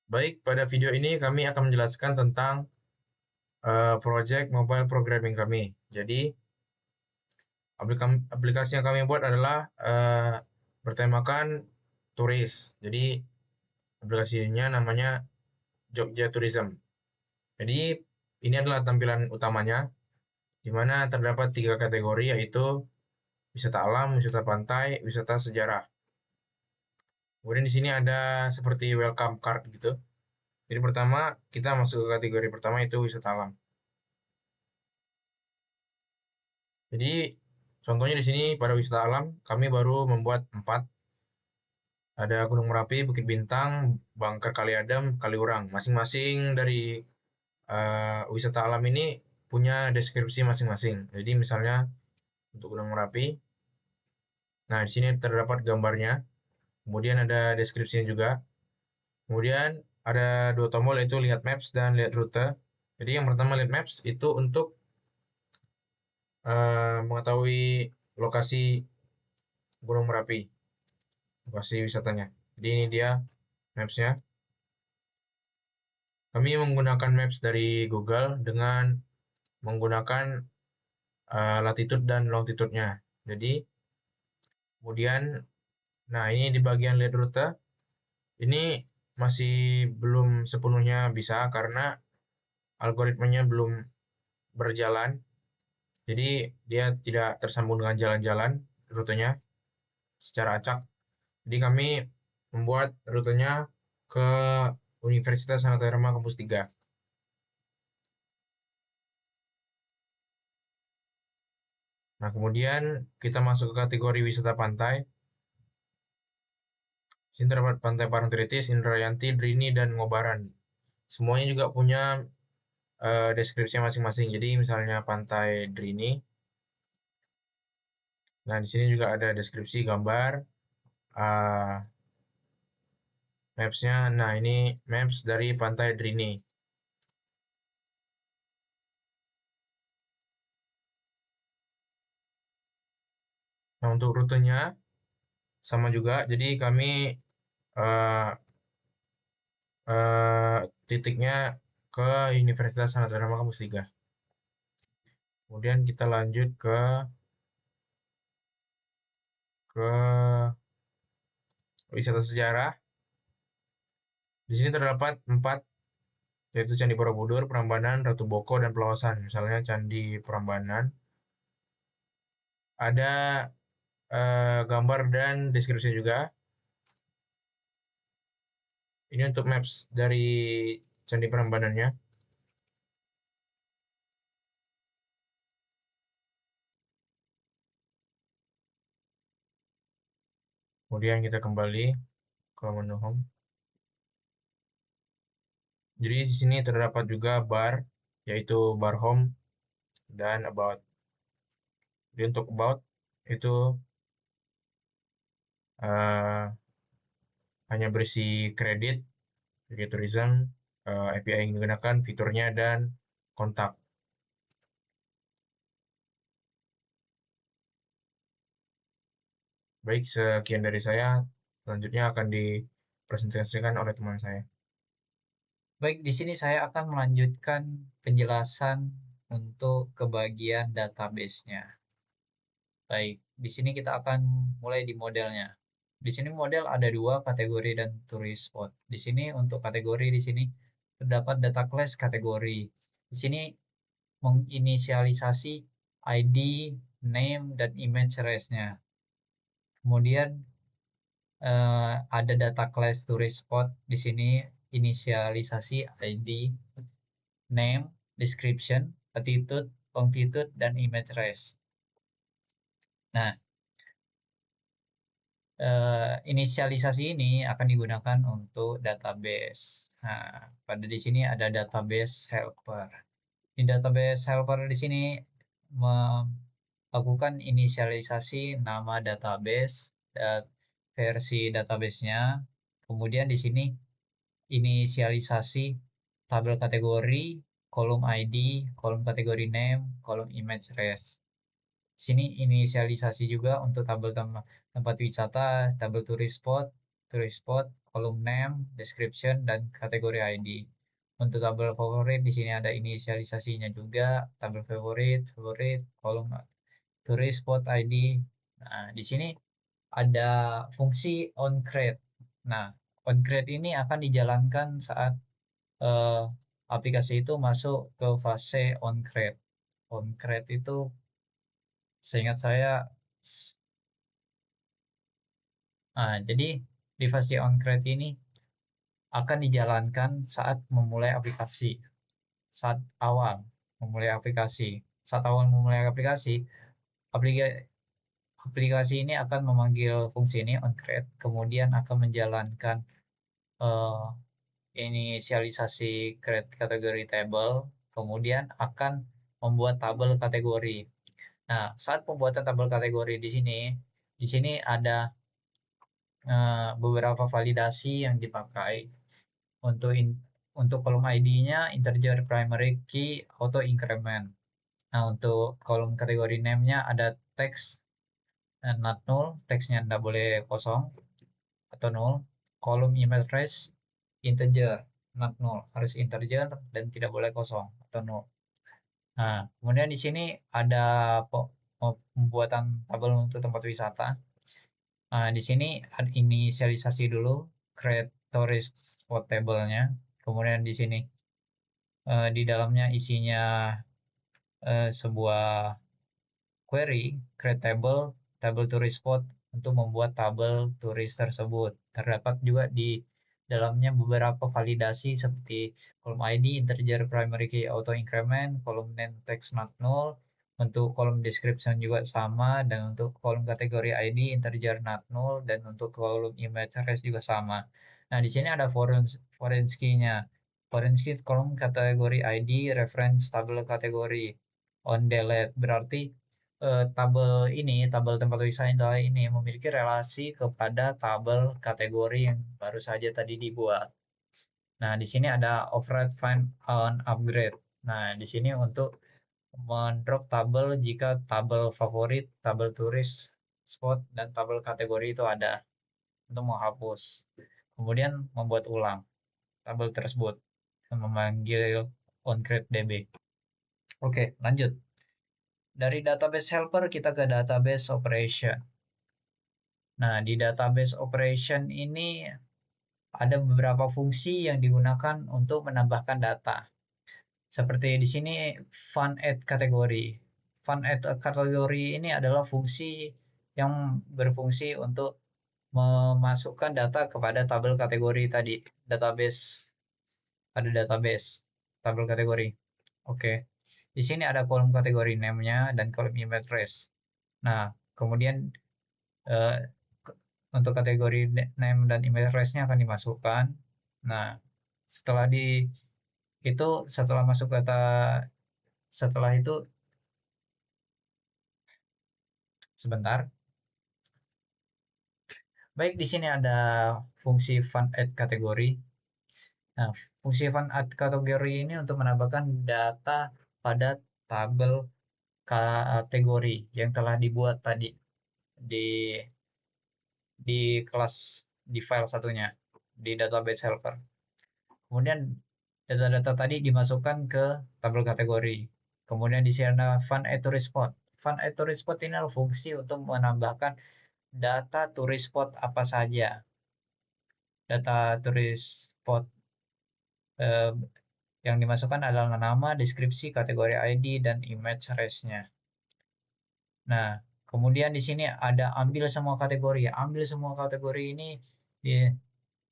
Baik, pada video ini kami akan menjelaskan tentang project mobile programming kami. Jadi, aplikasi yang kami buat adalah bertemakan turis. Jadi, aplikasinya namanya Jogja Tourism. Jadi, ini adalah tampilan utamanya, di mana terdapat 3 kategori, yaitu wisata alam, wisata pantai, wisata sejarah. Kemudian di sini ada seperti welcome card gitu. Jadi pertama, kita masuk ke kategori pertama, itu wisata alam. Jadi contohnya di sini pada wisata alam kami baru membuat 4. Ada Gunung Merapi, Bukit Bintang, Bangker Kali Adem, Kaliurang. Masing-masing dari wisata alam ini punya deskripsi masing-masing. Jadi misalnya untuk Gunung Merapi, nah di sini terdapat gambarnya. Kemudian ada deskripsinya juga. Kemudian ada 2 tombol, yaitu lihat maps dan lihat rute. Jadi yang pertama lihat maps itu untuk mengetahui lokasi Gunung Merapi, lokasi wisatanya. Jadi ini dia maps-nya. Kami menggunakan maps dari Google dengan menggunakan latitude dan longitude-nya. Jadi, kemudian, nah ini di bagian lihat rute, ini masih belum sepenuhnya bisa karena algoritmanya belum berjalan. Jadi, dia tidak tersambung dengan jalan-jalan rutenya secara acak. Jadi, kami membuat rutenya ke Universitas Sanata Dharma Kampus 3. Nah, kemudian kita masuk ke kategori wisata pantai. Di sini terdapat Pantai Parangtritis, Indrayanti, Drini, dan Ngobaran. Semuanya juga punya deskripsi masing-masing. Jadi misalnya Pantai Drini. Nah, di sini juga ada deskripsi gambar, uh, maps-nya. Nah, ini maps dari Pantai Drini. Nah, untuk rutenya sama juga. Jadi kami uh, titiknya ke Universitas Sanata Dharma Kampus 3. Kemudian kita lanjut ke wisata sejarah. Di sini terdapat 4, yaitu Candi Borobudur, Prambanan, Ratu Boko, dan Pelawasan. Misalnya Candi Prambanan, ada gambar dan deskripsi juga. Ini untuk maps dari Candi Prambanannya. Kemudian kita kembali ke menu home. Jadi di sini terdapat juga bar, yaitu bar home dan about. Jadi untuk about itu uh, hanya berisi kredit, jadi tourism, API yang digunakan, fiturnya, dan kontak. Baik, sekian dari saya. Selanjutnya akan dipresentasikan oleh teman saya. Baik, di sini saya akan melanjutkan penjelasan untuk ke bagian database-nya. Baik, di sini kita akan mulai di modelnya. Di sini model ada 2 kategori dan tourist spot. Di sini untuk kategori di sini terdapat data class kategori. Di sini menginisialisasi ID, name, dan image race-nya. Kemudian ada data class tourist spot. Di sini inisialisasi ID, name, description, attitude, longitude, dan image race. Nah, inisialisasi ini akan digunakan untuk database. Nah, pada di sini ada database helper. Di database helper di sini melakukan inisialisasi nama database dan versi databasenya. Kemudian di sini inisialisasi tabel kategori, kolom ID, kolom kategori name, kolom image race. Di sini inisialisasi juga untuk tabel tempat wisata, tabel tourist spot, kolom name, description, dan kategori ID. Untuk tabel favorit di sini ada inisialisasinya juga, tabel favorit, kolom turis spot ID. Nah, di sini ada fungsi onCreate. Nah, onCreate ini akan dijalankan saat aplikasi itu masuk ke fase onCreate. OnCreate itu seingat saya, jadi di fase onCreate ini akan dijalankan saat memulai aplikasi, saat awal memulai aplikasi. Saat awal memulai aplikasi, aplikasi ini akan memanggil fungsi ini onCreate, kemudian akan menjalankan inisialisasi create kategori table, kemudian akan membuat tabel kategori. Nah, saat pembuatan tabel kategori di sini ada beberapa validasi yang dipakai untuk kolom ID-nya integer primary key auto increment. Nah, untuk kolom kategori name-nya ada text not null, teksnya tidak boleh kosong atau null. Kolom email address integer not null, harus integer dan tidak boleh kosong atau null. Nah, kemudian di sini ada pembuatan tabel untuk tempat wisata. Nah, di sini ada inisialisasi dulu create tourist spot table-nya. Kemudian di sini di dalamnya isinya sebuah query create table tourist spot untuk membuat tabel turis tersebut. Terdapat juga di dalamnya beberapa validasi seperti kolom ID integer primary key auto increment, kolom name text not null, untuk kolom description juga sama, dan untuk kolom kategori ID integer not null, dan untuk kolom image address juga sama. Nah, di sini ada foreign key-nya. Foreign key kolom kategori ID reference tabel kategori on delete, berarti tabel tempat wisata ini memiliki relasi kepada tabel kategori yang baru saja tadi dibuat. Nah, di sini ada override find on upgrade. Nah, di sini untuk mendrop tabel jika tabel favorit, tabel turis, spot, dan tabel kategori itu ada, untuk menghapus. Kemudian membuat ulang tabel tersebut dan memanggil onCreateDB. Oke, lanjut. Dari database helper kita ke database operation. Nah, di database operation ini ada beberapa fungsi yang digunakan untuk menambahkan data. Seperti di sini fun add kategori. Fun add kategori ini adalah fungsi yang berfungsi untuk memasukkan data kepada tabel kategori tadi. Ada database tabel kategori. Oke. Di sini ada kolom kategori name-nya dan kolom email address. Nah, kemudian untuk kategori name dan email address-nya akan dimasukkan. Nah, setelah masuk data, setelah itu sebentar. Baik, di sini ada fungsi fun add kategori. Nah, fungsi fun add kategori ini untuk menambahkan data pada tabel kategori yang telah dibuat tadi di kelas, di file satunya di database helper. Kemudian data-data tadi dimasukkan ke tabel kategori. Kemudian di sini ada fun add tourist spot. Fun add tourist spot ini adalah fungsi untuk menambahkan data tourist spot apa saja. Data tourist spot yang dimasukkan adalah nama, deskripsi, kategori ID, dan image res-nya. Nah, kemudian di sini ada ambil semua kategori. Ambil semua kategori ini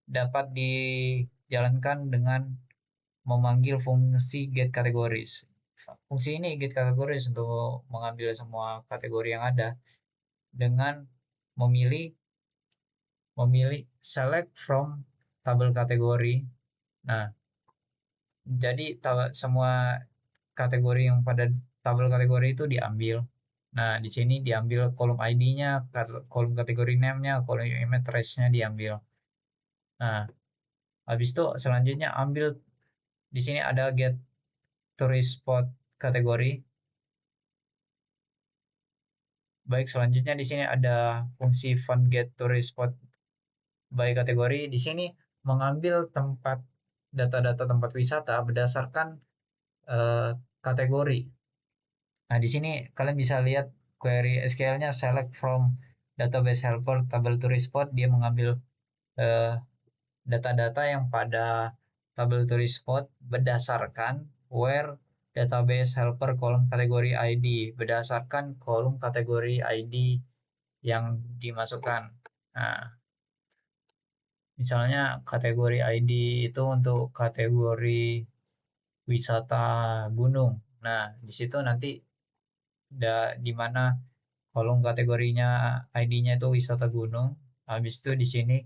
dapat dijalankan dengan memanggil fungsi get categories. Fungsi ini get categories untuk mengambil semua kategori yang ada dengan memilih select from tabel kategori. Nah, jadi semua kategori yang pada tabel kategori itu diambil. Nah, di sini diambil kolom ID-nya, kolom kategori name-nya, kolom image address-nya diambil. Nah, habis itu selanjutnya ambil, di sini ada get tourist spot kategori. Baik, selanjutnya di sini ada fungsi fun get tourist spot by kategori di sini mengambil data-data tempat wisata berdasarkan kategori. Nah, di sini kalian bisa lihat query SQL-nya select from database helper tabel tourist spot. Dia mengambil data-data yang pada tabel tourist spot berdasarkan where database helper kolom kategori ID, berdasarkan kolom kategori ID yang dimasukkan. Nah, misalnya kategori ID itu untuk kategori wisata gunung. Nah, di situ nanti di mana kolom kategorinya ID-nya itu wisata gunung. Habis itu di sini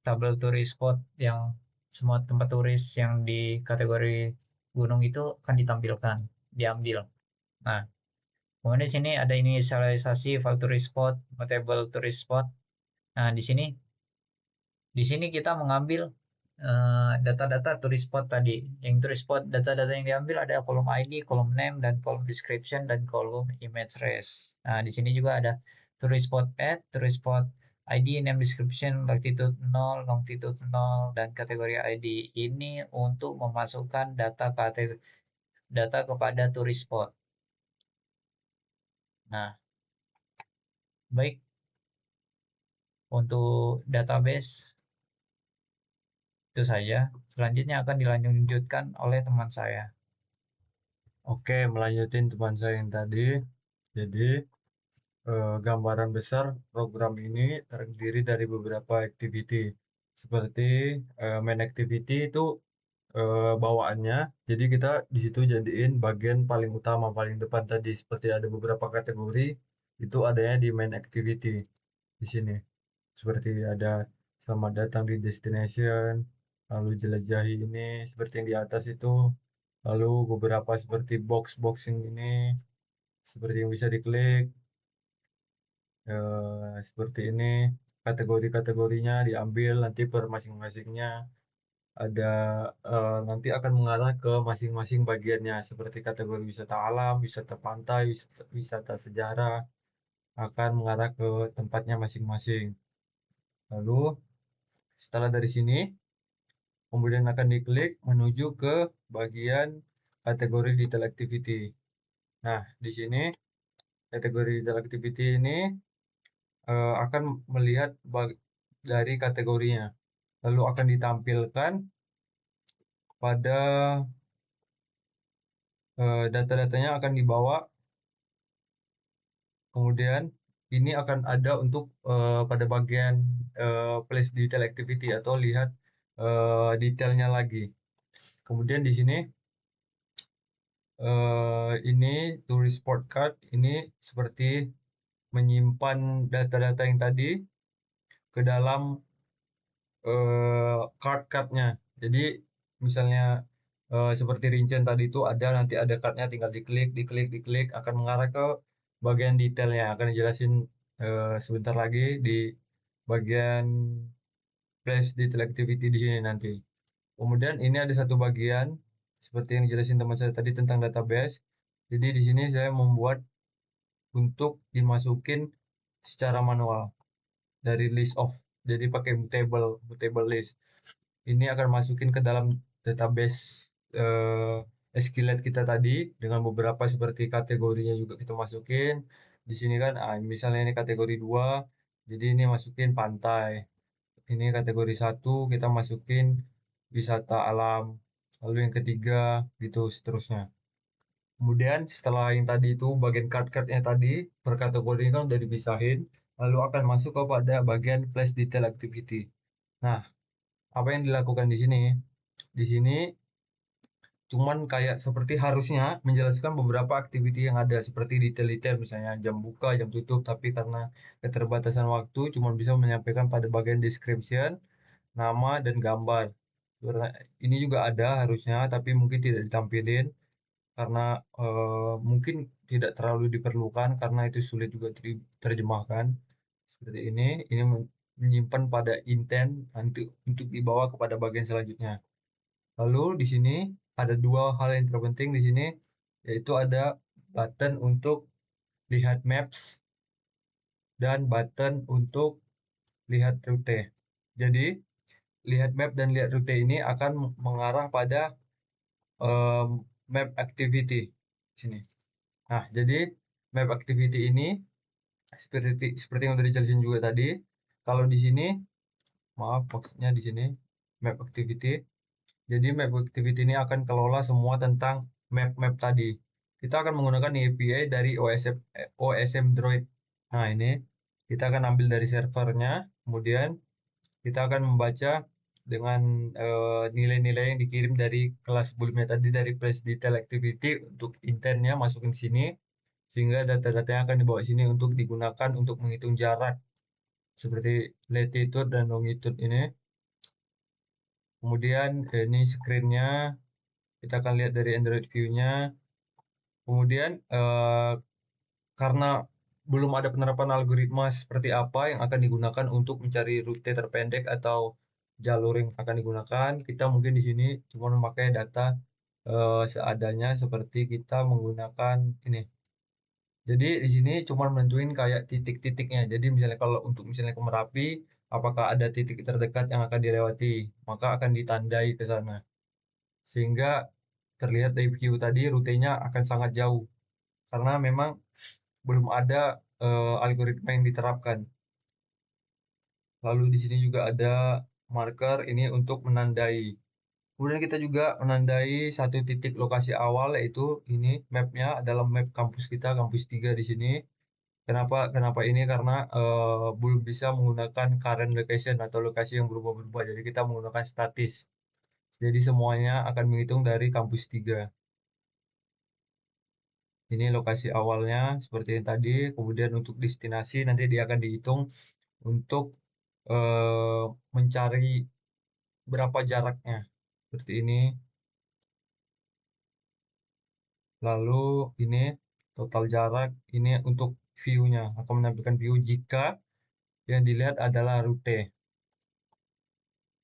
tabel turis spot yang semua tempat turis yang di kategori gunung itu akan ditampilkan, diambil. Nah, kemudian di sini ada inisialisasi file tourist spot, table tourist spot. Nah, di sini kita mengambil data-data tourist spot tadi. Yang tourist spot data-data yang diambil ada kolom ID, kolom name, dan kolom description, dan kolom image res. Nah, di sini juga ada tourist spot add, tourist spot ID, name, description, latitude 0, longitude 0, dan kategori ID. Ini untuk memasukkan data kepada tourist spot. Nah, baik, untuk database itu saja. Selanjutnya akan dilanjutkan oleh teman saya. Oke, melanjutin teman saya yang tadi. Jadi, gambaran besar program ini terdiri dari beberapa activity. Seperti main activity itu bawaannya. Jadi kita di situ jadiin bagian paling utama, paling depan tadi. Seperti ada beberapa kategori, itu adanya di main activity di sini. Seperti ada selamat datang di destination, lalu jelajahi ini, seperti yang di atas itu. Lalu beberapa seperti box-boxing ini, seperti yang bisa diklik, seperti ini. Kategori-kategorinya diambil nanti per masing-masingnya. Ada nanti akan mengarah ke masing-masing bagiannya, seperti kategori wisata alam, wisata pantai, wisata sejarah, akan mengarah ke tempatnya masing-masing. Lalu setelah dari sini, kemudian akan diklik menuju ke bagian kategori detail activity. Nah, di sini kategori detail activity ini akan melihat dari kategorinya, lalu akan ditampilkan pada data-datanya akan dibawa. Kemudian ini akan ada untuk pada bagian place detail activity atau lihat detailnya lagi. Kemudian di sini ini tourist spot card ini seperti menyimpan data-data yang tadi ke dalam card-cardnya. Jadi misalnya seperti rincian tadi itu ada, nanti ada cardnya, tinggal diklik akan mengarah ke bagian detailnya, akan dijelasin sebentar lagi di bagian place detail activity di sini nanti. Kemudian ini ada satu bagian seperti yang dijelasin teman saya tadi tentang database. Jadi di sini saya membuat untuk dimasukin secara manual dari list of, jadi pakai mutable list. Ini akan masukin ke dalam database SQLite kita tadi dengan beberapa seperti kategorinya juga kita masukin. Di sini kan misalnya ini kategori 2, jadi ini masukin pantai. Ini kategori 1 kita masukin wisata alam. Lalu yang ketiga gitu seterusnya. Kemudian setelah yang tadi itu bagian card-cardnya tadi per kategori kan udah dipisahin, lalu akan masuk kepada bagian flash detail activity. Nah, apa yang dilakukan di sini? Di sini cuman kayak seperti harusnya menjelaskan beberapa activity yang ada seperti detail-detail misalnya jam buka, jam tutup, tapi karena keterbatasan waktu cuma bisa menyampaikan pada bagian description, nama dan gambar. Ini juga ada harusnya tapi mungkin tidak ditampilin karena mungkin tidak terlalu diperlukan karena itu sulit juga diterjemahkan. Seperti ini menyimpan pada intent untuk dibawa kepada bagian selanjutnya. Lalu di sini ada dua hal yang terpenting di sini, yaitu ada button untuk lihat maps dan button untuk lihat rute. Jadi lihat map dan lihat rute ini akan mengarah pada map activity sini. Nah, jadi map activity ini seperti yang udah dijelasin juga tadi. Kalau di sini, maaf maksudnya di sini map activity. Jadi map activity ini akan kelola semua tentang map-map tadi. Kita akan menggunakan API dari OSM Droid. Nah, ini kita akan ambil dari servernya, kemudian kita akan membaca dengan nilai-nilai yang dikirim dari kelas sebelumnya tadi dari flash detail activity untuk intentnya masukin sini, sehingga data-datanya akan dibawa sini untuk digunakan untuk menghitung jarak seperti latitude dan longitude ini. Kemudian ini screen-nya, kita akan lihat dari Android view-nya. Kemudian karena belum ada penerapan algoritma seperti apa yang akan digunakan untuk mencari rute terpendek atau jalur yang akan digunakan, kita mungkin di sini cuma memakai data seadanya seperti kita menggunakan ini. Jadi di sini cuma menentuin kayak titik-titiknya. Jadi misalnya kalau untuk misalnya ke Merapi, apakah ada titik terdekat yang akan dilewati, maka akan ditandai ke sana. Sehingga terlihat dari view tadi rutenya akan sangat jauh. Karena memang belum ada algoritma yang diterapkan. Lalu di sini juga ada marker ini untuk menandai. Kemudian kita juga menandai satu titik lokasi awal, yaitu ini mapnya adalah map kampus kita, kampus 3 di sini. Kenapa ini? Karena belum bisa menggunakan current location atau lokasi yang berubah-ubah. Jadi kita menggunakan statis. Jadi semuanya akan menghitung dari kampus 3. Ini lokasi awalnya seperti yang tadi. Kemudian untuk destinasi nanti dia akan dihitung untuk mencari berapa jaraknya. Seperti ini. Lalu ini total jarak, ini untuk view-nya. Akan menampilkan view jika yang dilihat adalah rute.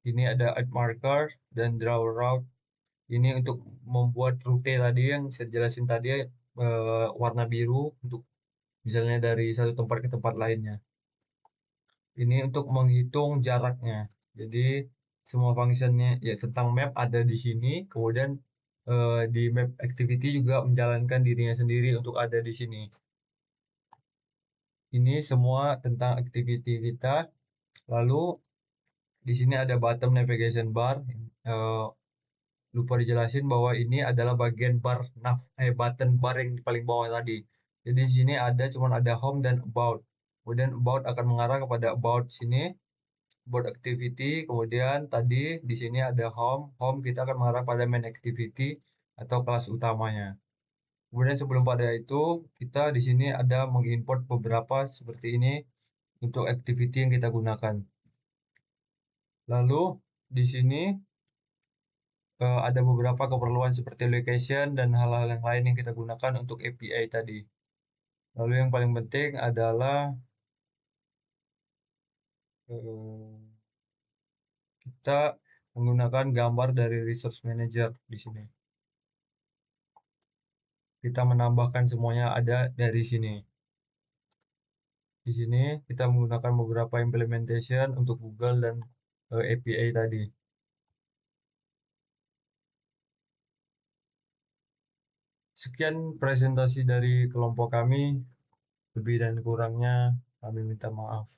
Ini ada add marker dan draw route. Ini untuk membuat rute tadi yang saya jelasin tadi warna biru untuk misalnya dari satu tempat ke tempat lainnya. Ini untuk menghitung jaraknya. Jadi semua fungsinya ya tentang map ada di sini. Kemudian di map activity juga menjalankan dirinya sendiri untuk ada di sini. Ini semua tentang activity kita. Lalu di sini ada bottom navigation bar. Lupa dijelasin bahwa ini adalah bagian button bar yang di paling bawah tadi. Jadi di sini cuma ada home dan about. Kemudian about akan mengarah kepada about sini, about activity. Kemudian tadi di sini ada home. Home kita akan mengarah pada main activity atau kelas utamanya. Kemudian sebelum pada itu, kita di sini ada mengimport beberapa seperti ini untuk activity yang kita gunakan. Lalu di sini ada beberapa keperluan seperti location dan hal-hal yang lain yang kita gunakan untuk API tadi. Lalu yang paling penting adalah kita menggunakan gambar dari Resource Manager di sini. Kita menambahkan semuanya ada dari sini. Di sini kita menggunakan beberapa implementation untuk Google dan API tadi. Sekian presentasi dari kelompok kami. Lebih dan kurangnya kami minta maaf.